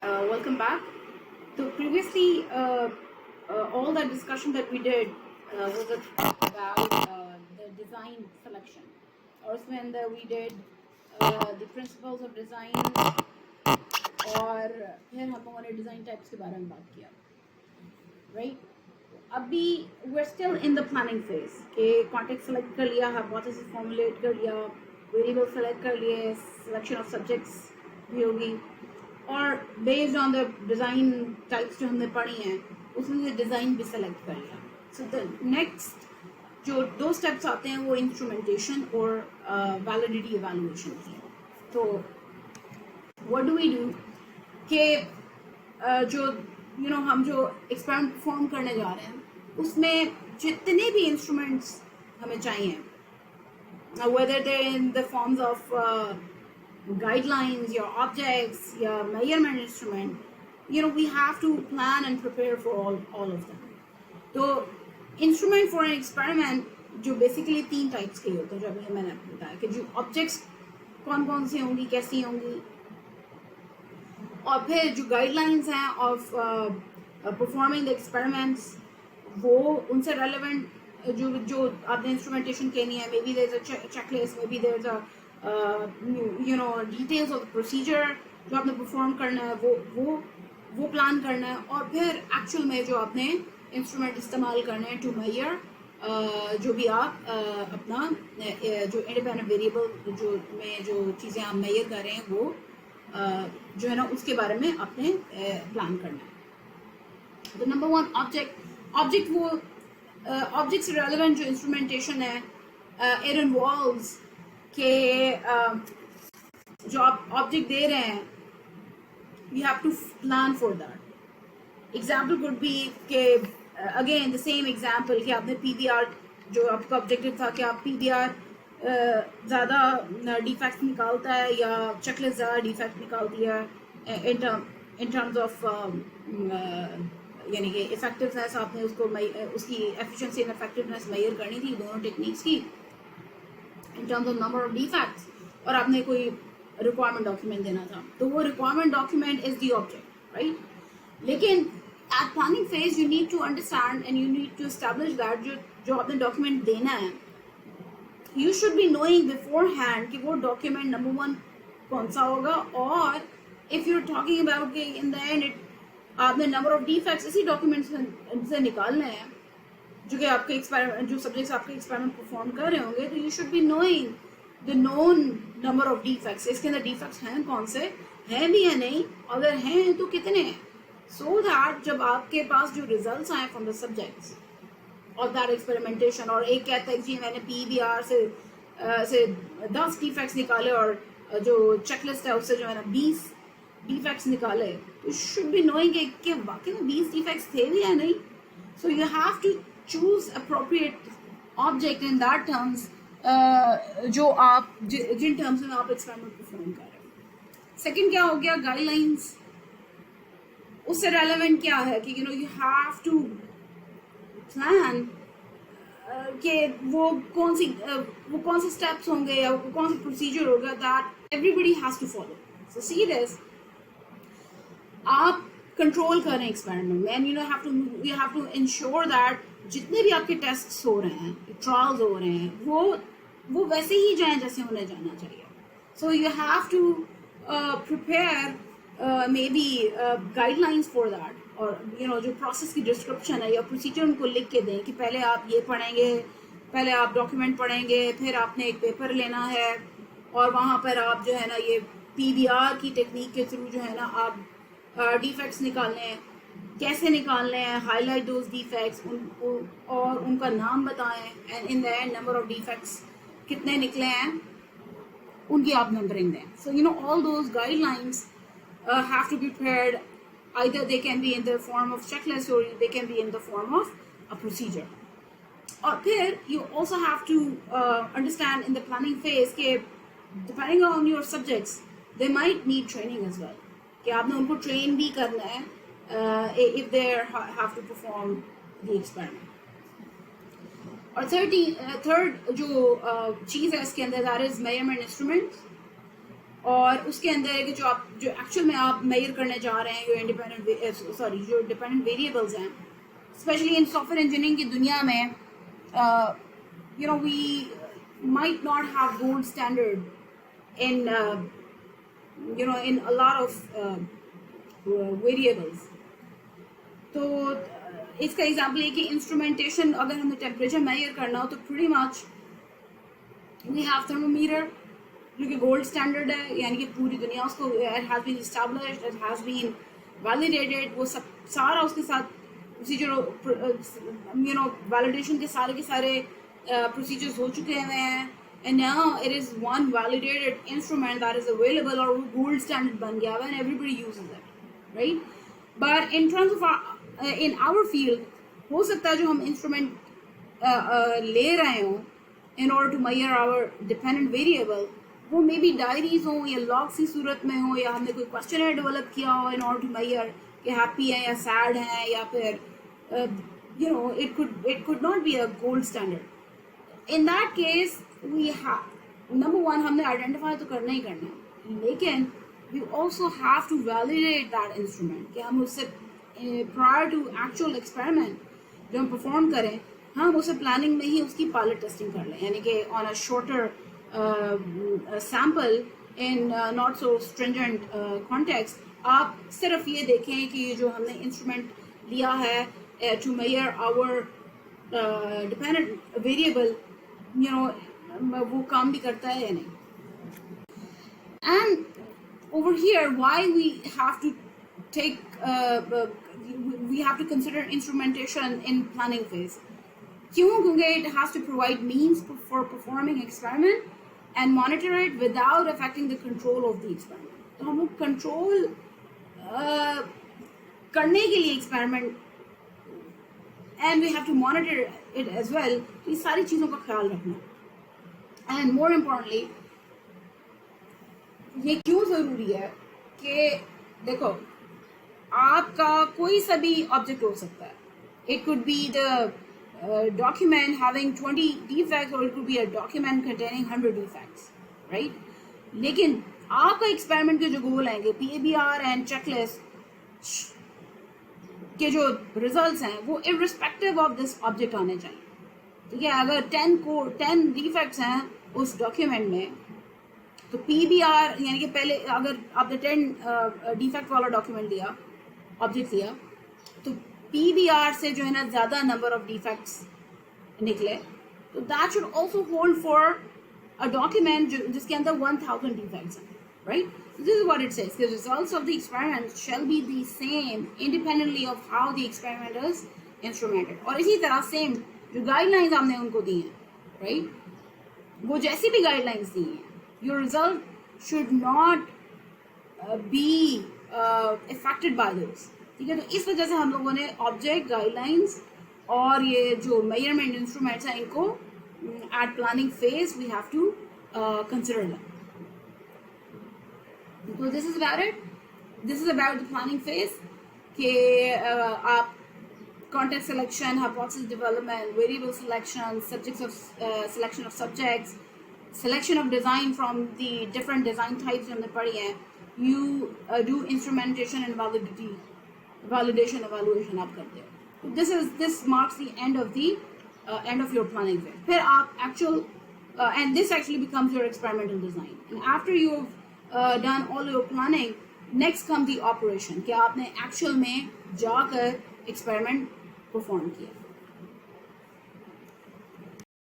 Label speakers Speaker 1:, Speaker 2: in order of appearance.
Speaker 1: Welcome back. So previously, all that discussion that we did was about the design selection. और उसमें अंदर we did the principles of design और फिर हम लोगों ने design types के बारे में बात किया, right? अभी we're still in the planning phase कि context select कर लिया, hypothesis formulate कर लिया, variable select कर लिए, selection of subjects भी होगी और based on the design types जो हमने पढ़ी हैं उसमें से डिज़ाइन भी सेलेक्ट कर लिया. सो द नेक्स्ट जो दो स्टेप्स आते हैं वो इंस्ट्रूमेंटेशन और वैलिडिटी इवैल्यूएशन की. तो व्हाट डू वी डू कि जो हम जो एक्सपेरिमेंट परफॉर्म करने जा रहे हैं उसमें जितने भी इंस्ट्रूमेंट्स हमें चाहिए, whether they're in the forms of guidelines, your objects, your measurement instrument, we have to plan and prepare for all of them. तो instrument for an experiment जो basically 3 types के होते हैं, जो अभी मैंने आपको बताया कि जो objects कौन कौन सी होंगी, कैसी होंगी, और फिर जो guidelines हैं of performing the experiments वो उनसे relevant जो आपने instrumentation करनी है. Maybe there's a checklist, maybe there's a details of the procedure जो आपने परफॉर्म करना है वो प्लान करना है, और फिर एक्चुअल में जो आपने इंस्ट्रूमेंट इस्तेमाल करना है टू मेजर जो भी आप अपना जो इंडिपेंडेंट वेरिएबल जो चीज़ें आप मेजर कर रहे हैं वो जो है ना उसके बारे में आपने प्लान करना है. तो नंबर 1 ऑब्जेक्ट वो ऑब्जेक्ट से रेलेवेंट जो इंस्ट्रूमेंटेशन है इट इन्वॉल्व्स कि जो आप ऑब्जेक्ट दे रहे हैं you have to plan for that. Example could be कि again the same example कि आपने PBR जो आपका ऑब्जेक्टिव था कि आप PBR ज़्यादा डिफेक्ट निकालता है या चेकलिस्ट ज़्यादा डिफेक्ट निकालती है in terms of यानी कि इफेक्टिवनेस आपने उसकी एफिशिएंसी एंड इफेक्टिवनेस मेजर करनी थी दोनों टेक्निक्स की in terms of number of defects, और आपने कोई requirement document देना था तो वो requirement document is the object, right? लेकिन at planning phase you need to understand and you need to establish that जो आपने document देना है you should be knowing beforehand कि वो document number 1 कौन सा होगा, और if you're talking about कि in the end आपने number of defects इसी document से निकालने हैं जो कि आपके एक्सपेरिमेंट जो सब्जेक्ट्स आपके एक्सपेरिमेंट परफॉर्म कर रहे होंगे, तो you should be knowing the known number of defects. इसके अंदर डिफेक्ट्स हैं कौन से, हैं भी या नहीं, अगर हैं तो कितने हैं, सो दैट जब आपके पास जो रिजल्ट्स आए फ्रॉम द सब्जेक्ट्स और दैट एक्सपेरिमेंटेशन और एक कहता है कि मैंने PBR से 10 डिफेक्ट्स निकाले और जो चेकलिस्ट है उससे जो है ना 20 डिफेक्ट्स निकाले, तो शुड बी नोइंग कि वाकई में 20 डिफेक्ट्स थे भी या नहीं. So you have to choose appropriate object in that terms जो आप जिन टर्म्स में आप एक्सपेरिमेंट परफॉर्म कर रहे हो. सेकंड क्या हो गया, गाइडलाइंस. उससे रेलेवेंट क्या है कि you have to plan कि वो कौन से स्टेप्स होंगे या वो कौन सा प्रोसीजर होगा that everybody has to follow. So see this, आप कंट्रोल करें एक्सपेरिमेंट में and you have to ensure that जितने भी आपके टेस्ट्स हो रहे हैं, ट्रायल्स हो रहे हैं, वो वैसे ही जाएं जैसे उन्हें जाना चाहिए. So you have to prepare maybe guidelines for that, और जो प्रोसेस की डिस्क्रिप्शन है या प्रोसीजर उनको लिख के दें कि पहले आप ये पढ़ेंगे, पहले आप डॉक्यूमेंट पढ़ेंगे, फिर आपने एक पेपर लेना है और वहाँ पर आप जो है ना ये PBR की टेक्निक के थ्रू जो है ना आप डिफेक्ट्स निकालने हैं, कैसे निकालने हैं, हाईलाइट दोज डिफेक्ट्स और उनका नाम बताएं, and in the end number of defects कितने निकले हैं उनकी आप नंबरिंग दें. So all those guidelines have to be prepared, either they can be in the form of checklist or they can be in the form of a procedure. और फिर you also have to understand in the planning phase कि depending on your subjects they might need training as well, कि आपने उनको train भी करना है if they have to perform the experiment. और थर्ड जो चीज़ है इसके अंदर that is measurement instruments, और उसके अंदर है कि जो एक्चुअल में आप मेजर करने जा रहे हैं, जो डिपेंडेंट वेरिएबल्स हैं, स्पेशली इन सॉफ्टवेयर इंजीनियरिंग की दुनिया में, we might not have gold standard in in a lot of variables. तो इसका एग्जाम्पल है कि इंस्ट्रूमेंटेशन, अगर हमें टेम्परेचर मेजर करना हो तो pretty much we have thermometer जो कि गोल्ड स्टैंडर्ड है, यानी कि पूरी दुनिया उसको it has been established, it has been validated, वो सब सारा उसके साथ प्रोसीजर वैलिडेशन के सारे प्रोसीजर्स हो चुके हुए हैं, and now it is one validated instrument that is available, और वो गोल्ड स्टैंडर्ड बन गया है and everybody uses it, right? But in terms of in our field, हो सकता है जो हम इंस्ट्रूमेंट ले रहे हों in order to measure our dependent variable, वो मे बी डायरीज हों या लॉग्स की सूरत में हो, या हमने कोई क्वेश्चनर डेवलप किया हो in order to measure कि हैप्पी है या सैड है, या फिर it could not be a gold standard. In that case we have, number one, हमने आइडेंटिफाई तो करना ही करना है, लेकिन we also have to validate that instrument कि हम उससे prior to actual experiment जो हम परफॉर्म करें, हम उसे प्लानिंग में ही उसकी पायलट टेस्टिंग कर लें, यानी कि on a shorter sample in not so stringent context, आप सिर्फ ये देखें कि ये जो हमने इंस्ट्रूमेंट लिया है to measure our dependent variable, वो काम भी करता है या नहीं. And over here, why we have to we have to consider instrumentation in planning phase. क्यों? क्योंकि it has to provide means for performing experiment and monitor it without affecting the control of the experiment. तो हम लोग control करने के लिए experiment and we have to monitor it as well, तो ये सारी चीज़ों का ख्याल रखना. And more importantly, ये क्यों ज़रूरी है कि देखो, आपका कोई सा भी ऑब्जेक्ट हो सकता है. It could be the document having 20 defects, or it could be a document containing 100 defects, right? लेकिन आपका एक्सपेरिमेंट के जो गोल हैं, PABR एंड चेकलिस्ट के जो रिजल्ट्स हैं, वो इर्रिस्पेक्टिव ऑफ दिस ऑब्जेक्ट आने चाहिए. ठीक है, अगर 10 डिफेक्ट्स हैं उस डॉक्यूमेंट में, तो PBR यानी कि पहले अगर आपने 10 डिफेक्ट वाला डॉक्यूमेंट लिया, ऑब्जेक्ट लिया, तो PBR से जो है ना ज़्यादा नंबर ऑफ डिफेक्ट्स निकले, तो that should also hold for a document जिसके अंदर 1000 डिफेक्ट्स हैं, right? This is what it says. The results of the experiment shall be the same independently of how the experiment is instrumented. और इसी तरह same जो guidelines हमने उनको दी हैं, राइट, वो जैसी भी गाइडलाइंस दी हैं, your result should not be affected by those. ठीक है, तो इस वजह से हम लोगों ने ऑब्जेक्ट गाइडलाइंस और ये जो मेजरमेंट इंस्ट्रूमेंट्स हैं, इनको at planning phase we have to consider them. So this is about it. This is about the planning phase कि आप context selection, hypothesis development, variable selection, selection of subjects, selection of design from the different design types हमने पढ़ी हैं. You do instrumentation and validation evaluation आप करते हो. This marks the end of your planning phase. फिर आप actual and this actually becomes your experimental design. And after you've done all your planning, next come the operation कि आपने actual में जाकर experiment perform किया.